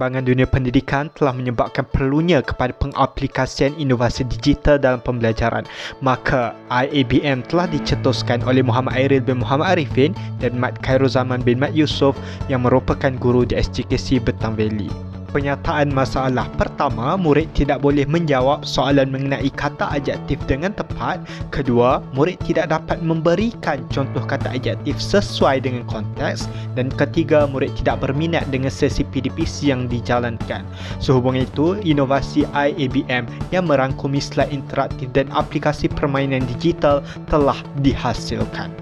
Perkembangan dunia pendidikan telah menyebabkan perlunya kepada pengaplikasian inovasi digital dalam pembelajaran. Maka, IABM telah dicetuskan oleh Muhammad Airil bin Muhammad Arifin dan Mat Khairuzaman bin Mat Yusof yang merupakan guru di SGKC Betang Valley. Penyataan masalah. Pertama, murid tidak boleh menjawab soalan mengenai kata adjektif dengan tepat. Kedua, murid tidak dapat memberikan contoh kata adjektif sesuai dengan konteks. Dan ketiga, murid tidak berminat dengan sesi PDPC yang dijalankan. Sehubungan itu, inovasi IABM yang merangkumi slide interaktif dan aplikasi permainan digital telah dihasilkan.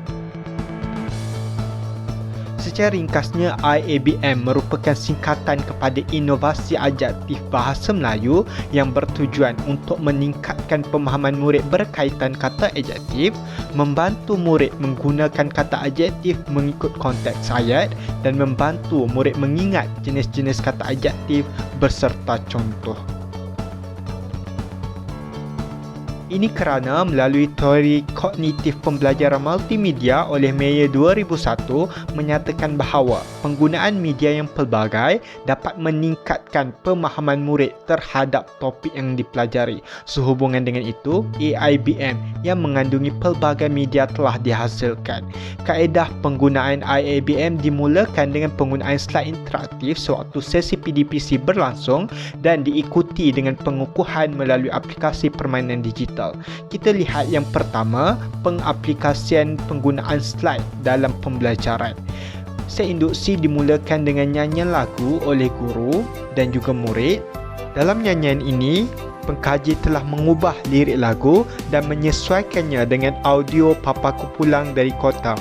Secara ringkasnya, IABM merupakan singkatan kepada Inovasi Adjektif Bahasa Melayu yang bertujuan untuk meningkatkan pemahaman murid berkaitan kata adjektif, membantu murid menggunakan kata adjektif mengikut konteks ayat dan membantu murid mengingat jenis-jenis kata adjektif berserta contoh. Ini kerana melalui teori kognitif pembelajaran multimedia oleh Mayer 2001 menyatakan bahawa penggunaan media yang pelbagai dapat meningkatkan pemahaman murid terhadap topik yang dipelajari. Sehubungan dengan itu, IABM yang mengandungi pelbagai media telah dihasilkan. Kaedah penggunaan IABM dimulakan dengan penggunaan slide interaktif sewaktu sesi PDPC berlangsung dan diikuti dengan pengukuhan melalui aplikasi permainan digital. Kita lihat yang pertama, pengaplikasian penggunaan slide dalam pembelajaran. Seinduksi dimulakan dengan nyanyian lagu oleh guru dan juga murid. Dalam nyanyian ini, pengkaji telah mengubah lirik lagu dan menyesuaikannya dengan audio Papaku Pulang dari Kota.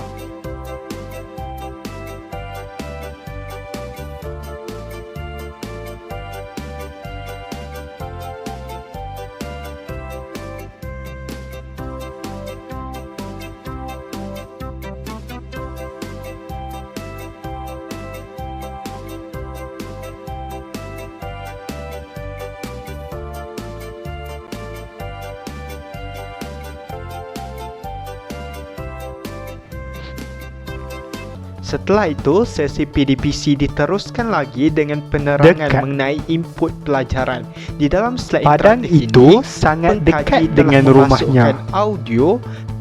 Setelah itu, sesi PDPC diteruskan lagi dengan penerangan mengenai input pelajaran. Di dalam slide Padang interaktif itu ini, sangat pengkaji dekat telah dengan rumahnya. memasukkan audio,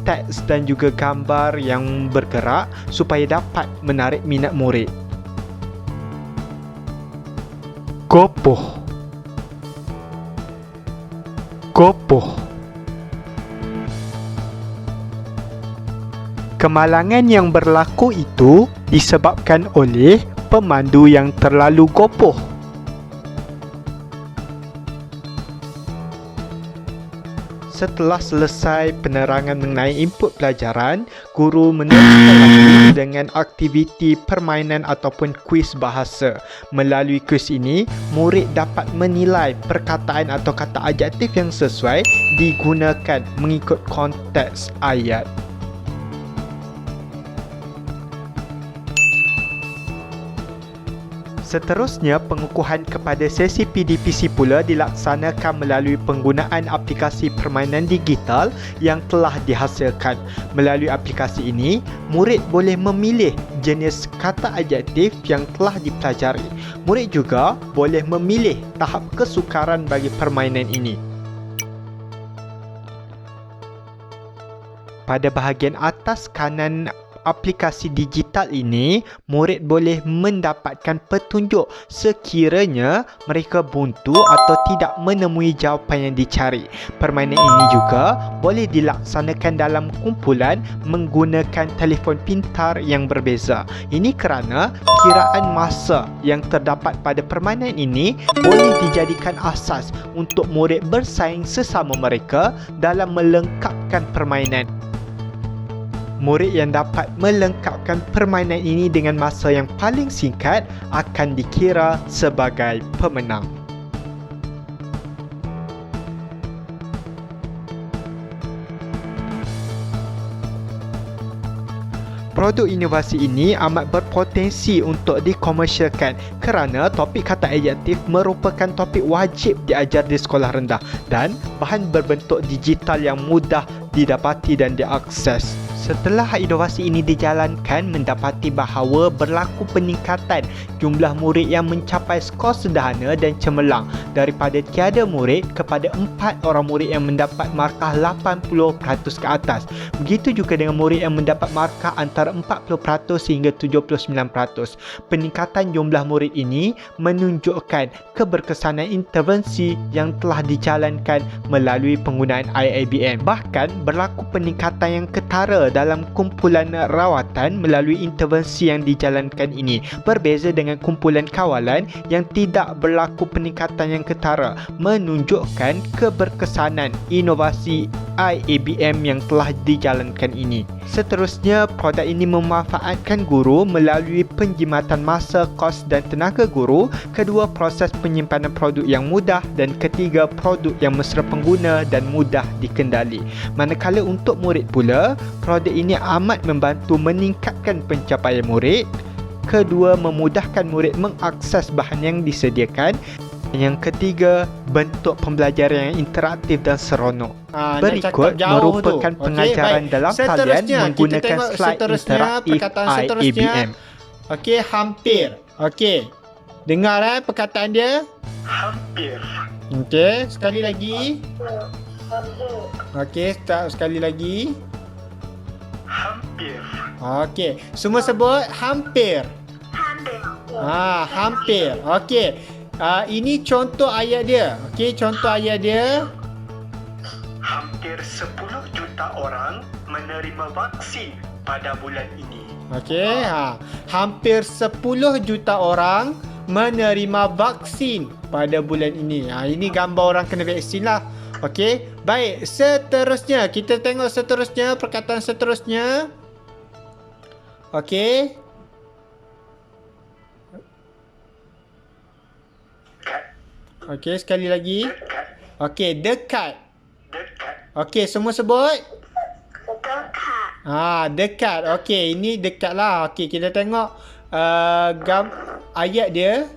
teks dan juga gambar yang bergerak supaya dapat menarik minat murid. Gopoh. Gopoh. Kemalangan yang berlaku itu disebabkan oleh pemandu yang terlalu gopoh. Setelah selesai penerangan mengenai input pelajaran, guru meneruskan lagi dengan aktiviti permainan ataupun kuis bahasa. Melalui kuis ini, murid dapat menilai perkataan atau kata adjektif yang sesuai digunakan mengikut konteks ayat. Seterusnya, pengukuhan kepada sesi PDPC pula dilaksanakan melalui penggunaan aplikasi permainan digital yang telah dihasilkan. Melalui aplikasi ini, murid boleh memilih jenis kata adjektif yang telah dipelajari. Murid juga boleh memilih tahap kesukaran bagi permainan ini. Pada bahagian atas kanan aplikasi digital ini, murid boleh mendapatkan petunjuk sekiranya mereka buntu atau tidak menemui jawapan yang dicari. Permainan ini juga boleh dilaksanakan dalam kumpulan menggunakan telefon pintar yang berbeza. Ini kerana kiraan masa yang terdapat pada permainan ini boleh dijadikan asas untuk murid bersaing sesama mereka dalam melengkapkan permainan. Murid yang dapat melengkapkan permainan ini dengan masa yang paling singkat akan dikira sebagai pemenang. Produk inovasi ini amat berpotensi untuk dikomersialkan kerana topik kata adjektif merupakan topik wajib diajar di sekolah rendah dan bahan berbentuk digital yang mudah didapati dan diakses. Setelah inovasi ini dijalankan, mendapati bahawa berlaku peningkatan jumlah murid yang mencapai skor sederhana dan cemerlang daripada tiada murid kepada 4 orang murid yang mendapat markah 80% ke atas. Begitu juga dengan murid yang mendapat markah antara 40% hingga 79%. Peningkatan jumlah murid ini menunjukkan keberkesanan intervensi yang telah dijalankan melalui penggunaan IABM. Bahkan berlaku peningkatan yang ketara dalam kumpulan rawatan melalui intervensi yang dijalankan ini, berbeza dengan kumpulan kawalan yang tidak berlaku peningkatan yang ketara, menunjukkan keberkesanan inovasi IABM yang telah dijalankan ini. Seterusnya, produk ini memanfaatkan guru melalui penjimatan masa, kos dan tenaga guru. Kedua, proses penyimpanan produk yang mudah, dan ketiga, produk yang mesra pengguna dan mudah dikendali. Manakala untuk murid pula, produk ini amat membantu meningkatkan pencapaian murid. Kedua, memudahkan murid mengakses bahan yang disediakan. Yang ketiga, bentuk pembelajaran yang interaktif dan seronok. Berikut merupakan pengajaran dalam talian menggunakan slide interaktif IABM. Okey, hampir. Okey. Dengar perkataan dia? Hampir. Okey, sekali lagi. Okey, sekali lagi. Hampir. Okey, semua sebut hampir. Hampir. Okey. Ini contoh ayat dia. Okey, contoh ayat dia. Hampir 10 juta orang menerima vaksin pada bulan ini. Okey, hampir 10 juta orang menerima vaksin pada bulan ini. Ini gambar orang kena vaksin lah. Okey, baik. Seterusnya, kita tengok seterusnya, perkataan seterusnya. Okey. Okey, sekali lagi. Dekat. Okey, dekat. Dekat. Okey, semua sebut. Dekat. Dekat. Okey, ini dekat lah. Okey, kita tengok ayat dia.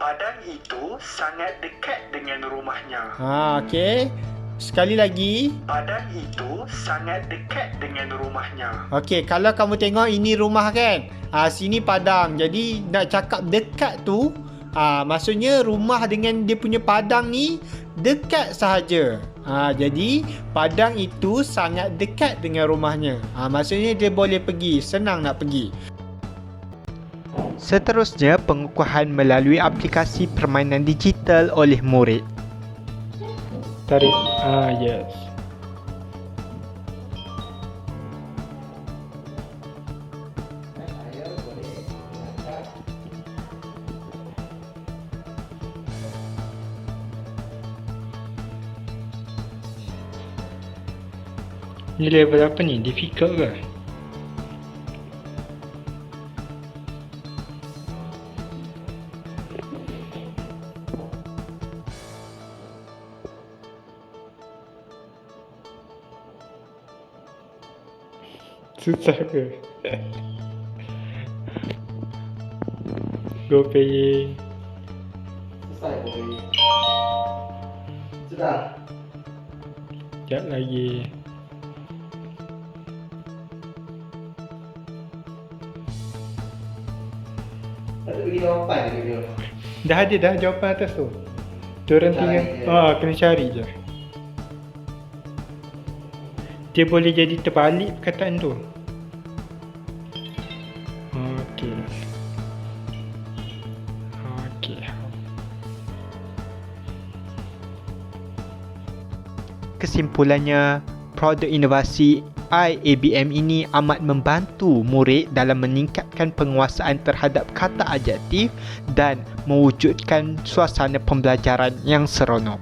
Padang itu sangat dekat dengan rumahnya. Okey. Sekali lagi. Padang itu sangat dekat dengan rumahnya. Okey, kalau kamu tengok ini rumah kan? Sini padang. Jadi nak cakap dekat tu, maksudnya rumah dengan dia punya padang ni dekat sahaja. Jadi padang itu sangat dekat dengan rumahnya. Maksudnya dia boleh pergi, senang nak pergi. Seterusnya, pengukuhan melalui aplikasi permainan digital oleh murid. Tarik. Yes. Ni level apa ni? Difficult ke? Susah ke? Go paying. Selesai boleh. Sudah. Sekejap lagi. Tak bagi jawapan dia. Dah ada dah jawapan atas tu. Diorang tinggal kena cari je. Dia boleh jadi terbalik perkataan tu. Okey. Kesimpulannya, produk inovasi IABM ini amat membantu murid dalam meningkatkan penguasaan terhadap kata adjektif dan mewujudkan suasana pembelajaran yang seronok.